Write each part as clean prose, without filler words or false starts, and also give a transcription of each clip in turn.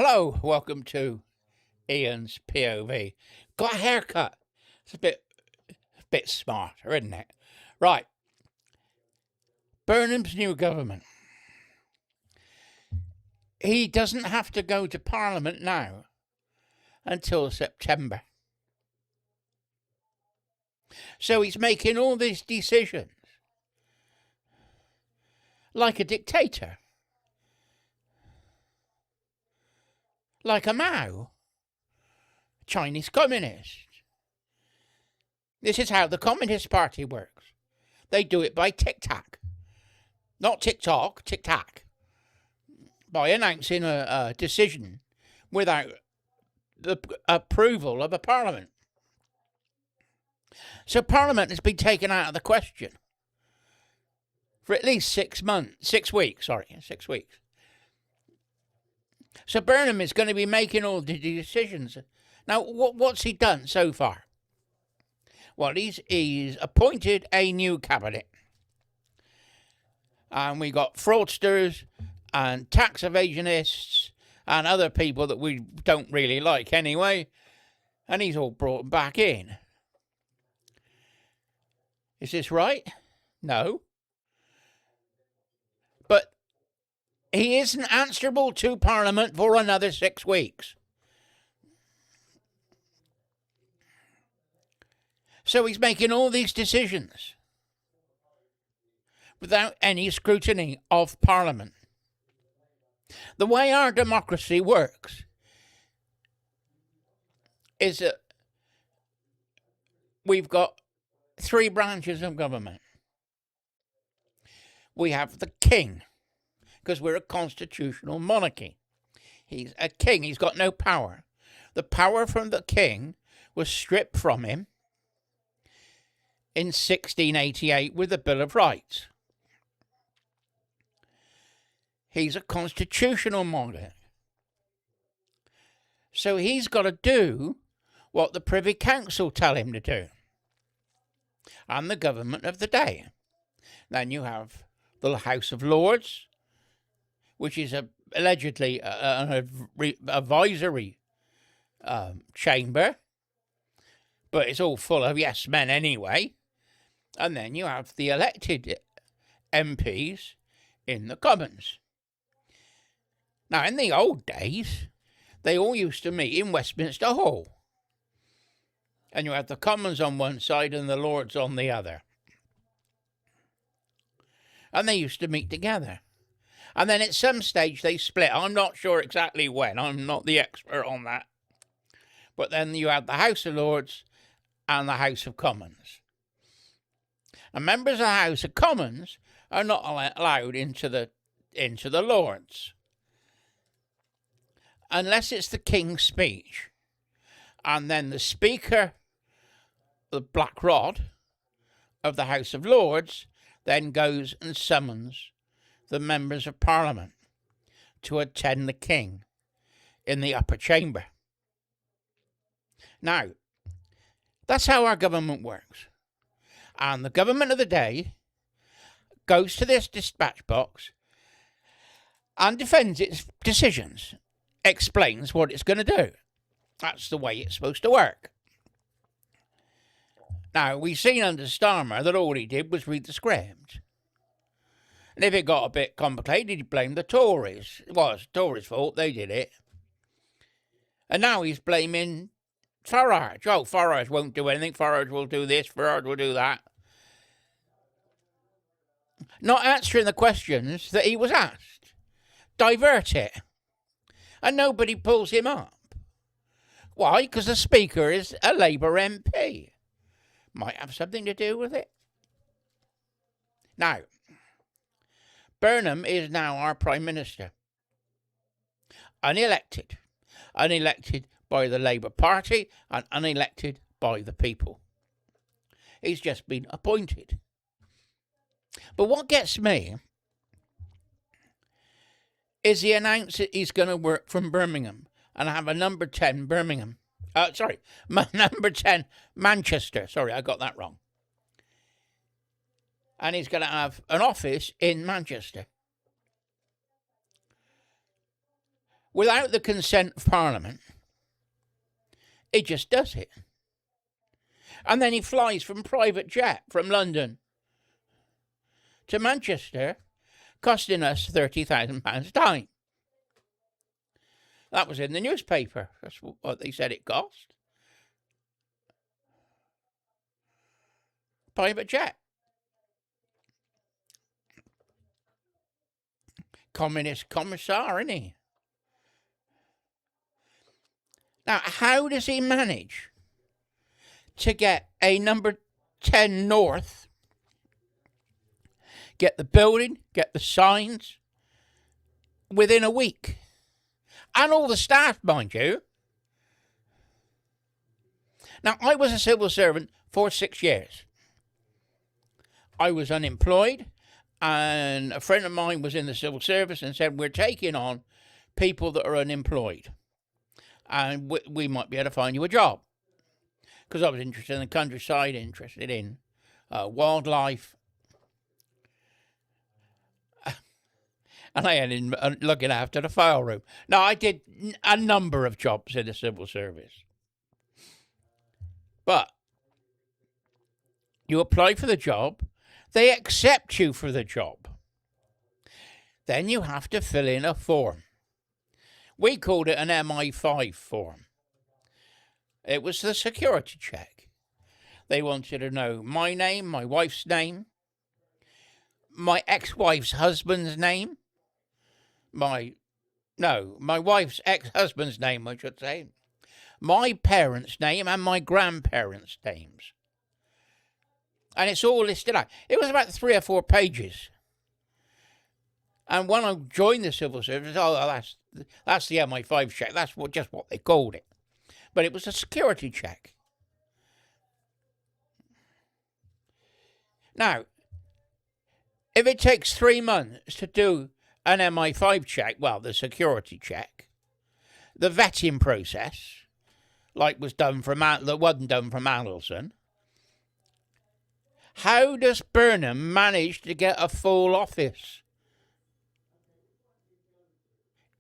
Hello, welcome to Ian's POV. Got a haircut. It's a bit smarter, isn't it? Right. Burnham's new government. He doesn't have to go to Parliament now until September. So he's making all these decisions like a dictator. Like a Mao. Chinese communist. This is how the Communist Party works. They do it by tic-tac. Not tick-tock, tic-tac. By announcing a decision without the approval of a parliament. So Parliament has been taken out of the question for at least 6 weeks. So Burnham is going to be making all the decisions. Now, what's he done so far? Well, he's appointed a new cabinet. And we got fraudsters and tax evasionists and other people that we don't really like anyway. And he's all brought back in. Is this right? No. But he isn't answerable to Parliament for another 6 weeks. So he's making all these decisions without any scrutiny of Parliament. The way our democracy works is that we've got 3 branches of government. We have the king, because we're a constitutional monarchy. He's a king. He's got no power. The power from the king was stripped from him in 1688 with the Bill of Rights. He's a constitutional monarch. So he's got to do what the Privy Council tell him to do. And the government of the day. Then you have the House of Lords, which is allegedly an advisory chamber, but it's all full of yes men anyway. And then you have the elected MPs in the Commons. Now, in the old days, they all used to meet in Westminster Hall. And you have the Commons on one side and the Lords on the other. And they used to meet together. And then at some stage they split. I'm not sure exactly when. I'm not the expert on that. But then you have the House of Lords and the House of Commons. And members of the House of Commons are not allowed into the Lords. Unless it's the King's speech. And then the Speaker, the Black Rod of the House of Lords, then goes and summons the members of Parliament to attend the King in the upper chamber. Now, that's how our government works. And the government of the day goes to this dispatch box and defends its decisions, explains what it's going to do. That's the way it's supposed to work. Now, we've seen under Starmer that all he did was read the script. And if it got a bit complicated, he blamed the Tories. It was Tories' fault, they did it. And now he's blaming Farage. Oh, Farage won't do anything. Farage will do this. Farage will do that. Not answering the questions that he was asked. Divert it. And nobody pulls him up. Why? Because the Speaker is a Labour MP. Might have something to do with it. Now, Burnham is now our Prime Minister. Unelected. Unelected by the Labour Party and unelected by the people. He's just been appointed. But what gets me is he announced that he's going to work from Birmingham and have a number 10 Birmingham. Number 10 Manchester. Sorry, I got that wrong. And he's going to have an office in Manchester. without the consent of Parliament. He just does it. And then he flies from private jet from London to Manchester, costing us £30,000 a time. That was in the newspaper. That's what they said it cost. Private jet. Communist commissar, isn't he? Now, how does he manage to get a number 10 North, get the building, get the signs within a week? And all the staff, mind you. Now, I was a civil servant for 6 years. I was unemployed, and a friend of mine was in the civil service and said, we're taking on people that are unemployed, and we might be able to find you a job. Because I was interested in the countryside, interested in wildlife. And I ended looking after the file room. Now, I did a number of jobs in the civil service. But you apply for the job, they accept you for the job. Then you have to fill in a form. We called it an MI5 form. It was the security check. They wanted to know my name, my wife's name, my ex-wife's husband's name, my wife's ex-husband's name, I should say, my parents' name and my grandparents' names. And it's all listed out. It was about 3 or 4 pages. And when I joined the civil service, that's the MI5 check. That's just what they called it. But it was a security check. Now, if it takes 3 months to do an MI5 check, well, the security check, the vetting process, like was done for that wasn't done for Mandelson, how does Burnham manage to get a full office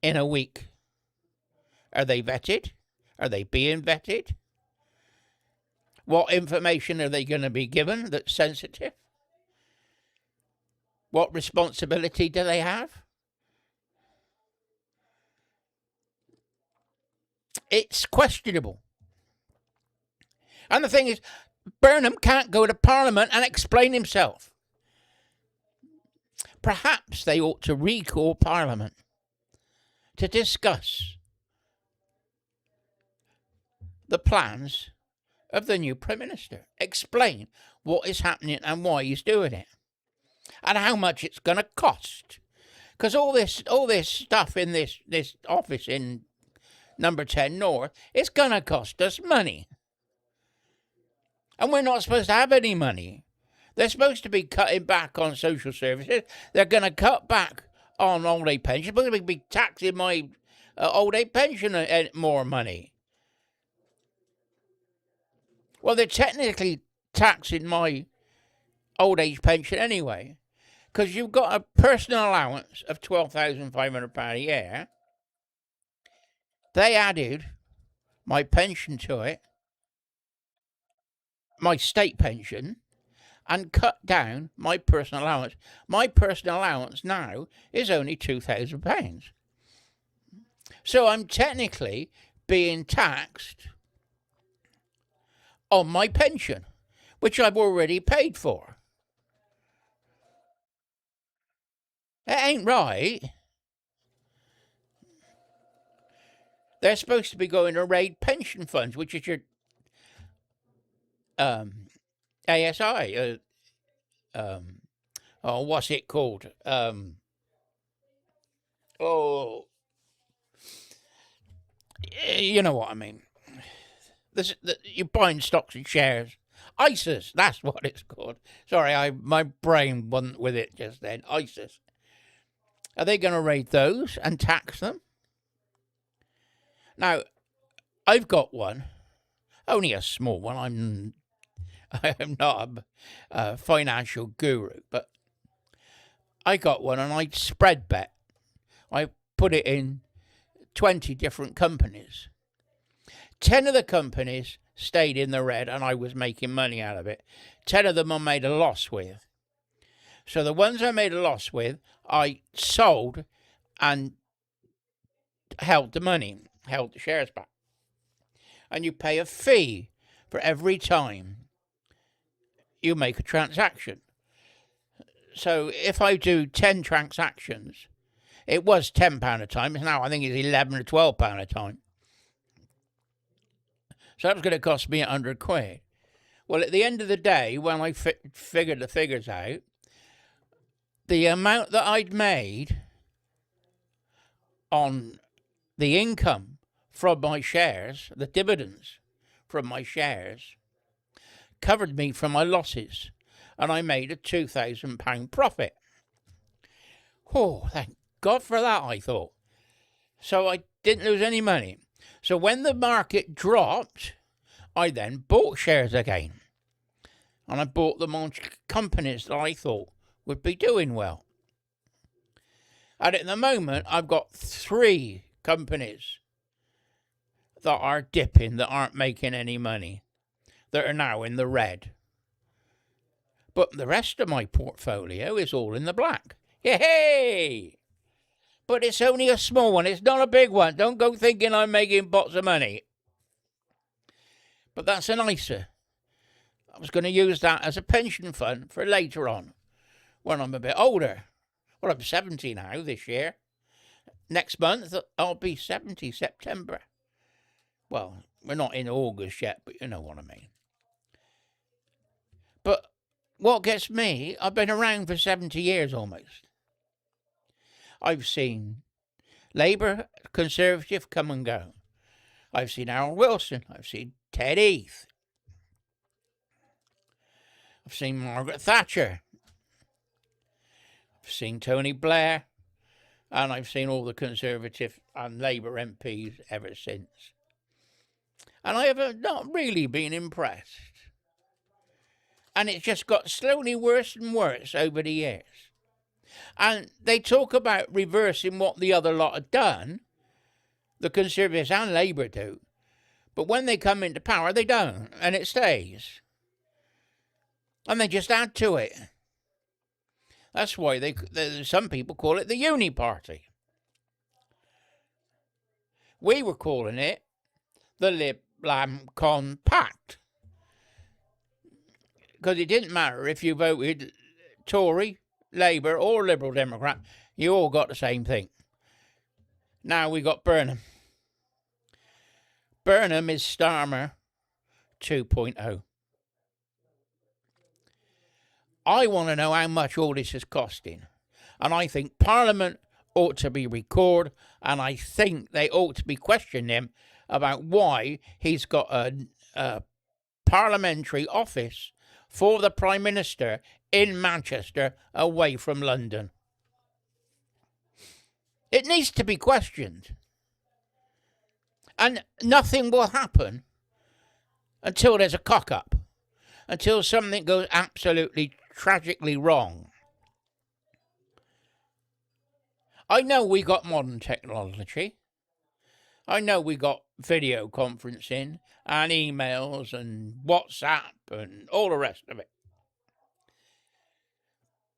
in a week? Are they vetted? Are they being vetted? What information are they going to be given that's sensitive? What responsibility do they have? It's questionable. And the thing is, Burnham can't go to Parliament and explain himself. Perhaps they ought to recall Parliament to discuss the plans of the new Prime Minister. Explain what is happening and why he's doing it. And how much it's going to cost. Because all this stuff in this office in number 10 North, it's going to cost us money. And we're not supposed to have any money. They're supposed to be cutting back on social services. They're going to cut back on old age pension. They're going to be taxing my old age pension and more money. Well, they're technically taxing my old age pension anyway, because you've got a personal allowance of £12,500 a year. They added my pension to it, my state pension, and cut down my personal allowance. My personal allowance now is only £2,000. So I'm technically being taxed on my pension, which I've already paid for. That ain't right. They're supposed to be going to raid pension funds, which is your ASI. What's it called? You know what I mean. You're buying stocks and shares. ISIS, that's what it's called. Sorry, my brain wasn't with it just then. ISIS. Are they going to raid those and tax them? Now, I've got one. Only a small one. I'm not a financial guru, but I got one and I spread bet. I put it in 20 different companies. 10 of the companies stayed in the red and I was making money out of it. 10 of them I made a loss with. So the ones I made a loss with, I sold and held the money, held the shares back. And you pay a fee for every time you make a transaction. So if I do 10 transactions, it was £10 a time. Now I think it's £11 or £12 a time. So that was going to cost me £100. Well, at the end of the day, when I figured the figures out, the amount that I'd made on the income from my shares, the dividends from my shares, covered me for my losses, and I made a £2,000 profit. Oh, thank God for that, I thought. So I didn't lose any money. So when the market dropped, I then bought shares again. And I bought them on companies that I thought would be doing well. And at the moment, I've got 3 companies that are dipping, that aren't making any money, that are now in the red. But the rest of my portfolio is all in the black. Yay! But it's only a small one. It's not a big one. Don't go thinking I'm making pots of money. But that's an ISA. I was going to use that as a pension fund for later on, when I'm a bit older. Well, I'm 70 now this year. Next month, I'll be 70, September. Well, we're not in August yet, but you know what I mean. But what gets me, I've been around for 70 years almost. I've seen Labour, Conservative come and go. I've seen Harold Wilson. I've seen Ted Heath. I've seen Margaret Thatcher. I've seen Tony Blair. And I've seen all the Conservative and Labour MPs ever since. And I have not really been impressed. And it's just got slowly worse and worse over the years. And they talk about reversing what the other lot have done. The Conservatives and Labour do. But when they come into power, they don't. And it stays. And they just add to it. That's why some people call it the Uni Party. We were calling it the Lib Lam Con Pact. Because it didn't matter if you voted Tory, Labour or Liberal Democrat, you all got the same thing. Now we got Burnham. Burnham is Starmer 2.0. I want to know how much all this is costing. And I think Parliament ought to be recalled, and I think they ought to be questioning him about why he's got a parliamentary office for the Prime Minister in Manchester away from London. It needs to be questioned. And nothing will happen until there's a cock-up, until something goes absolutely tragically wrong. I know we got modern technology. I know we got video conferencing and emails and WhatsApp and all the rest of it.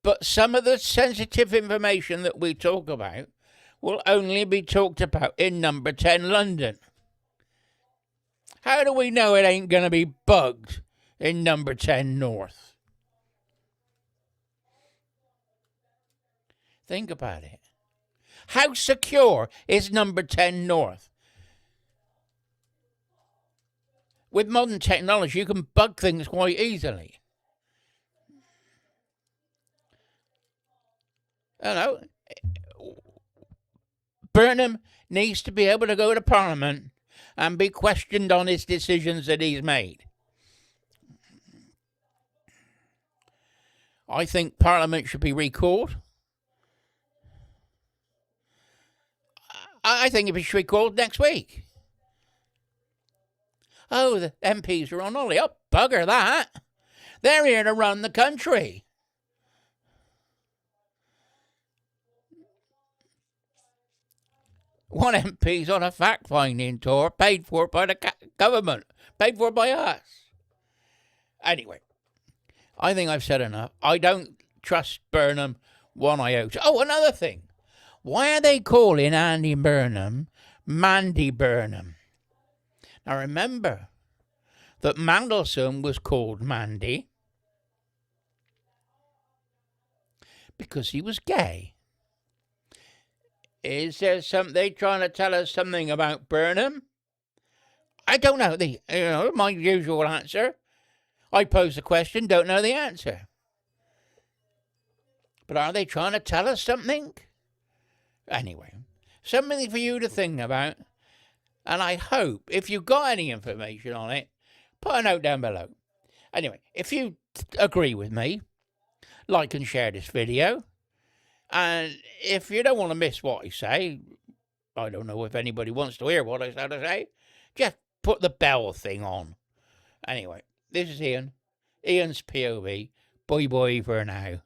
But some of the sensitive information that we talk about will only be talked about in number 10 London. How do we know it ain't going to be bugged in number 10 North? Think about it. How secure is number 10 North? With modern technology, you can bug things quite easily. You know, Burnham needs to be able to go to Parliament and be questioned on his decisions that he's made. I think Parliament should be recalled. I think it should be called next week. Oh, the MPs are on holiday. Oh, bugger that. They're here to run the country. One MP's on a fact-finding tour paid for by the government, paid for by us. Anyway, I think I've said enough. I don't trust Burnham one iota. Oh, another thing. Why are they calling Andy Burnham Mandy Burnham? Now remember that Mandelson was called Mandy because he was gay. Is there they trying to tell us something about Burnham? I don't know. My usual answer. I pose the question, don't know the answer. But are they trying to tell us something? Anyway, something for you to think about. And I hope, if you've got any information on it, put a note down below. Anyway, if you agree with me, like and share this video. And if you don't want to miss what I say, I don't know if anybody wants to hear what I have to say, just put the bell thing on. Anyway, this is Ian. Ian's POV. Bye bye for now.